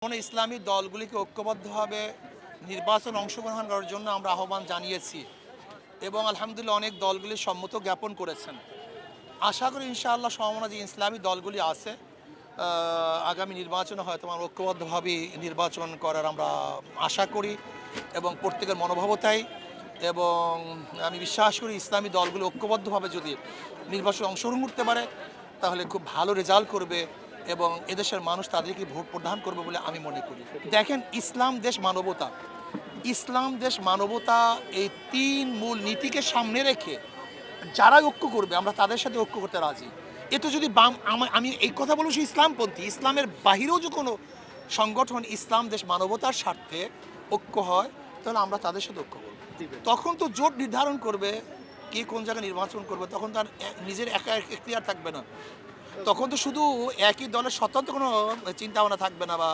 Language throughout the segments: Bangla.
ইসলামী দলগুলিকে ঐক্যবদ্ধভাবে নির্বাচন অংশগ্রহণ করার জন্য আমরা আহ্বান জানিয়েছি এবং আলহামদুলিল্লাহ অনেক দলগুলি সম্মত জ্ঞাপন করেছেন। আশা করি ইনশাআল্লাহ সম্ভাবনা যে ইসলামী দলগুলি আছে আগামী নির্বাচনে হয়তো আমরা ঐক্যবদ্ধভাবে নির্বাচন করার আমরা আশা করি এবং প্রত্যেকের মনোভাবতাই। এবং আমি বিশ্বাস করি ইসলামী দলগুলো ঐক্যবদ্ধভাবে যদি নির্বাচনে অংশগ্রহণ করতে পারে তাহলে খুব ভালো রেজাল্ট করবে এবং এদেশের মানুষ তাদেরকে ভোট প্রদান করবে বলে আমি মনে করি। দেখেন, ইসলাম দেশ মানবতা, ইসলাম দেশ মানবতা, এই তিন মূল নীতিকে সামনে রেখে যারা ঐক্য করবে আমরা তাদের সাথে ঐক্য করতে রাজি। এতে যদি আমি এই কথা বলবো সে ইসলামপন্থী, ইসলামের বাহিরেও যে কোনো সংগঠন ইসলাম দেশ মানবতার স্বার্থে ঐক্য হয় তাহলে আমরা তাদের সাথে ঐক্য করব। তখন তো জোট নির্ধারণ করবে কে কোন জায়গায় নির্বাচন করবে, তখন তার নিজের একা এখতিয়ার থাকবে না, তখন তো শুধু একই দলের স্বতন্ত্র কোনো চিন্তাভাবনা থাকবে না বা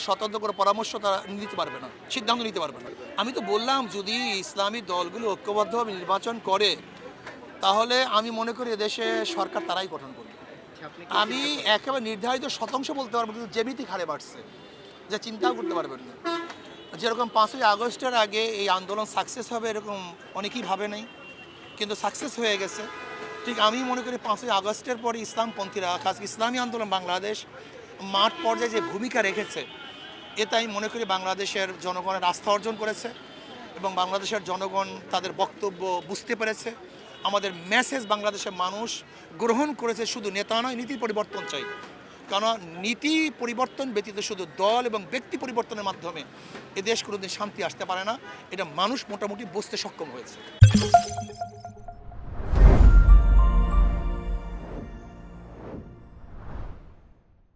স্বতন্ত্র কোনো পরামর্শ তারা নিতে পারবে না, সিদ্ধান্ত নিতে পারবে না। আমি তো বললাম যদি ইসলামী দলগুলো ঐক্যবদ্ধভাবে নির্বাচন করে তাহলে আমি মনে করি এদেশে সরকার তারাই গঠন করবে। আমি একেবারে নির্ধারিত শতাংশ বলতে পারবো, কিন্তু জ্যামিতিক হারে বাড়ছে যা চিন্তাও করতে পারবেন না। যেরকম 5ই আগস্টের আগে এই আন্দোলন সাকসেস হবে এরকম অনেকেই ভাবে নাই, কিন্তু সাকসেস হয়ে গেছে। ঠিক আমি মনে করি 5ই আগস্টের পরে ইসলামপন্থীরা, খাস ইসলামী আন্দোলন বাংলাদেশ মাঠ পর্যায়ে যে ভূমিকা রেখেছে এতে আমি মনে করি বাংলাদেশের জনগণের আস্থা অর্জন করেছে এবং বাংলাদেশের জনগণ তাদের বক্তব্য বুঝতে পেরেছে। আমাদের মেসেজ বাংলাদেশের মানুষ গ্রহণ করেছে। শুধু নেতা নয়, নীতি পরিবর্তন চাই, কারণ নীতি পরিবর্তন ব্যতীত শুধু দল এবং ব্যক্তি পরিবর্তনের মাধ্যমে এদেশ কোনোদিন শান্তি আসতে পারে না। এটা মানুষ মোটামুটি বুঝতে সক্ষম হয়েছে।